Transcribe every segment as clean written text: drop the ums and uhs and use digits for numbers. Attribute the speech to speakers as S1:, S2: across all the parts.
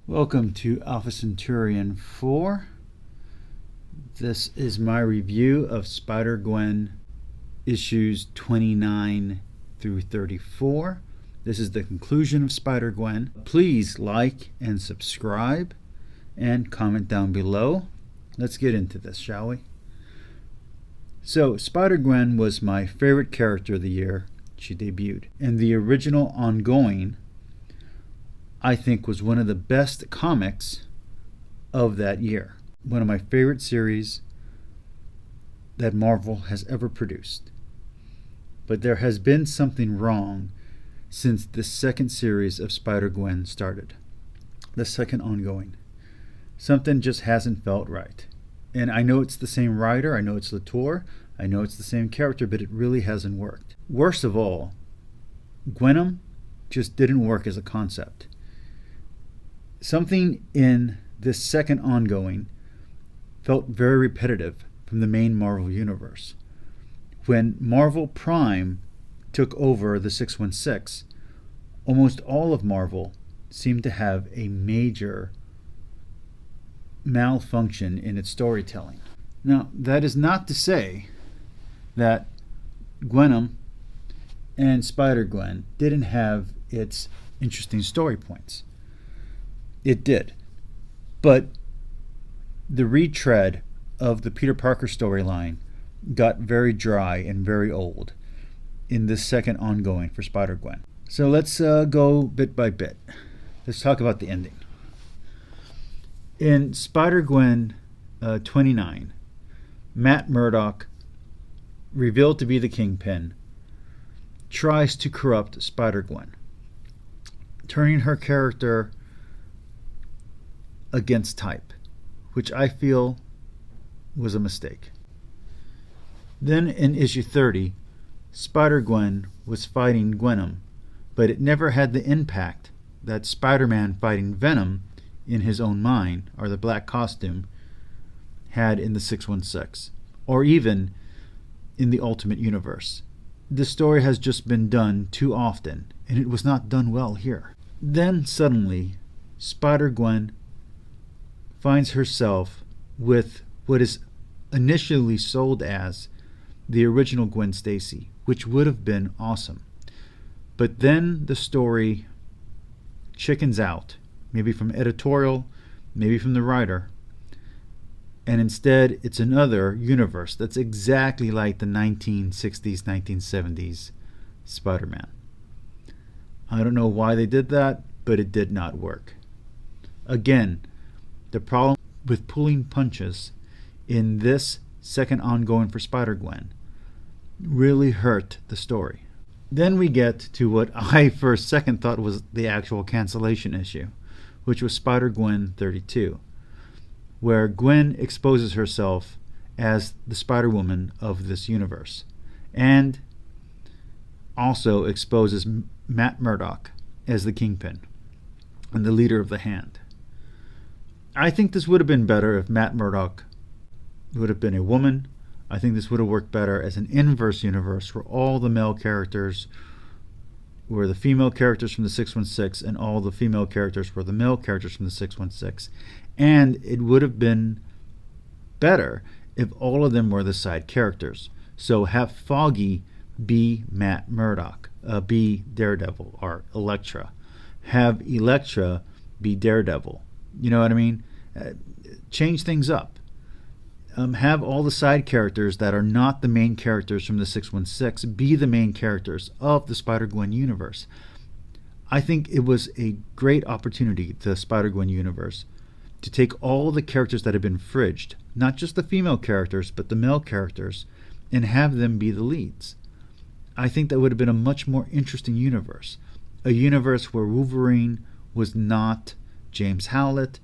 S1: Welcome to Alpha Centurion 4. This is my review of Spider-Gwen issues 29 through 34. This is the conclusion of Spider-Gwen. Please like and subscribe and comment down below. Let's get into this, shall we? So, Spider-Gwen was my favorite character of the year she debuted. And the original ongoing, I think, was one of the best comics of that year. One of my favorite series that Marvel has ever produced. But there has been something wrong since the second series of Spider-Gwen started. The second ongoing. Something just hasn't felt right. And I know it's the same writer, I know it's Latour, I know it's the same character, but it really hasn't worked. Worst of all, Gwenom just didn't work as a concept. Something in this second ongoing felt very repetitive from the main Marvel universe. When Marvel Prime took over the 616, almost all of Marvel seemed to have a major malfunction in its storytelling. Now, that is not to say that Gwenom and Spider-Gwen didn't have its interesting story points. It did. But the retread of the Peter Parker storyline got very dry and very old in this second ongoing for Spider-Gwen. So let's go bit by bit. Let's talk about the ending. In Spider-Gwen 29, Matt Murdock, revealed to be the Kingpin, tries to corrupt Spider-Gwen, turning her character against type, which I feel was a mistake. Then in issue 30, Spider-Gwen was fighting Gwenom, but it never had the impact that Spider-Man fighting Venom in his own mind, or the black costume, had in the 616, or even in the Ultimate Universe. This story has just been done too often, and it was not done well here. Then suddenly, Spider-Gwen finds herself with what is initially sold as the original Gwen Stacy, which would have been awesome. But then the story chickens out, maybe from editorial, maybe from the writer, and instead it's another universe that's exactly like the 1960s, 1970s Spider-Man. I don't know why they did that, but it did not work. Again, the problem with pulling punches in this second ongoing for Spider-Gwen really hurt the story. Then we get to what I for a second thought was the actual cancellation issue, which was Spider-Gwen 32, where Gwen exposes herself as the Spider-Woman of this universe, and also exposes Matt Murdock as the Kingpin and the leader of the Hand. I think this would have been better if Matt Murdock would have been a woman. I think this would have worked better as an inverse universe where all the male characters were the female characters from the 616 and all the female characters were the male characters from the 616. And it would have been better if all of them were the side characters. So have Foggy be Matt Murdock, be Daredevil or Elektra. Have Elektra be Daredevil. You know what I mean? Change things up. Have all the side characters that are not the main characters from the 616 be the main characters of the Spider-Gwen universe. I think it was a great opportunity, the Spider-Gwen universe, to take all the characters that have been fridged, not just the female characters, but the male characters, and have them be the leads. I think that would have been a much more interesting universe. A universe where Wolverine was not James Howlett,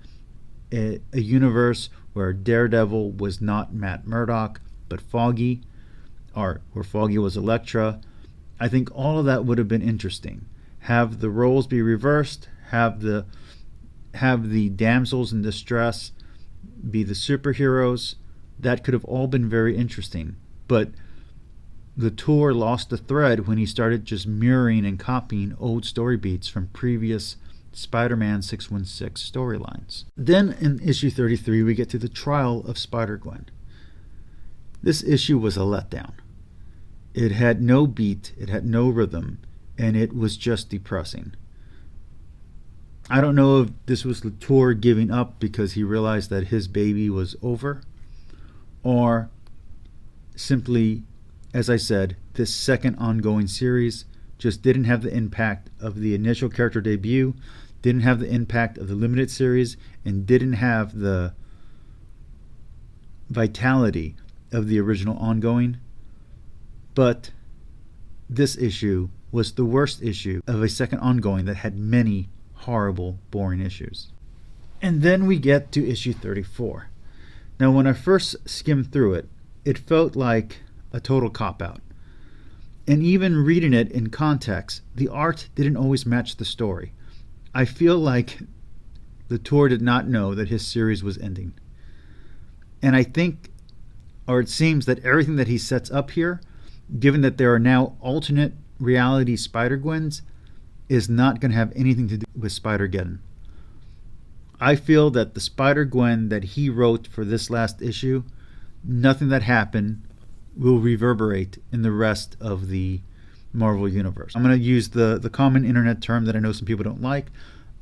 S1: a universe where Daredevil was not Matt Murdock, but Foggy, or where Foggy was Elektra. I think all of that would have been interesting. Have the roles be reversed, have the damsels in distress be the superheroes. That could have all been very interesting. But Latour lost the thread when he started just mirroring and copying old story beats from previous Spider-Man 616 storylines. Then in issue 33 we get to the trial of Spider-Gwen. This issue was a letdown. It had no beat, it had no rhythm, and it was just depressing. I don't know if this was Latour giving up because he realized that his baby was over, or simply, as I said, this second ongoing series just didn't have the impact of the initial character debut, didn't have the impact of the limited series, and didn't have the vitality of the original ongoing. But this issue was the worst issue of a second ongoing that had many horrible, boring issues. And then we get to issue 34. Now, when I first skimmed through it, it felt like a total cop-out. And even reading it in context, the art didn't always match the story. I feel like Latour did not know that his series was ending. And I think, or it seems that everything that he sets up here, given that there are now alternate reality Spider-Gwens, is not going to have anything to do with Spider-Geddon. I feel that the Spider-Gwen that he wrote for this last issue, nothing that happened will reverberate in the rest of the Marvel Universe. I'm going to use the common internet term that I know some people don't like.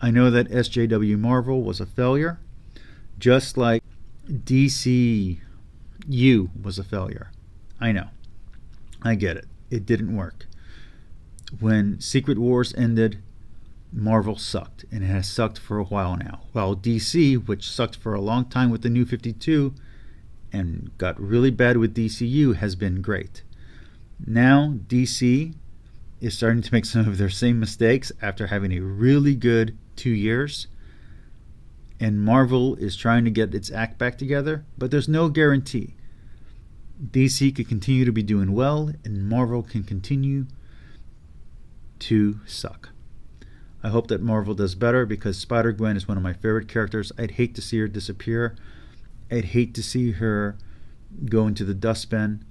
S1: I know that SJW Marvel was a failure, just like DCU was a failure. I know. I get it. It didn't work. When Secret Wars ended, Marvel sucked, and it has sucked for a while now. While DC, which sucked for a long time with the New 52 and got really bad with DCU, has been great. Now DC is starting to make some of their same mistakes after having a really good 2 years, and Marvel is trying to get its act back together, but there's no guarantee. DC could continue to be doing well, and Marvel can continue to suck. I hope that Marvel does better, because Spider-Gwen is one of my favorite characters. I'd hate to see her disappear. I'd hate to see her go into the dustbin.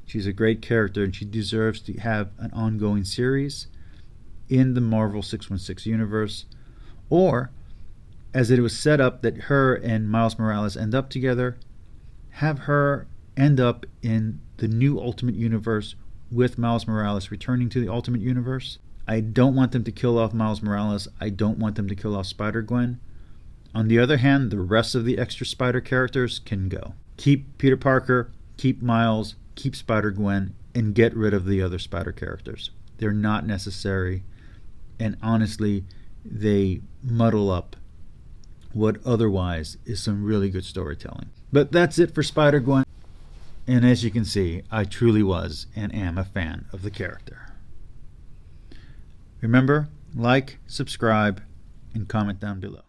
S1: She's a great character, and she deserves to have an ongoing series in the Marvel 616 universe. Or, as it was set up that her and Miles Morales end up together, have her end up in the new Ultimate Universe with Miles Morales returning to the Ultimate Universe. I don't want them to kill off Miles Morales. I don't want them to kill off Spider-Gwen. On the other hand, the rest of the extra Spider characters can go. Keep Peter Parker, keep Miles, keep Spider-Gwen, and get rid of the other Spider characters. They're not necessary, and honestly, they muddle up what otherwise is some really good storytelling. But that's it for Spider-Gwen, and as you can see, I truly was and am a fan of the character. Remember, like, subscribe, and comment down below.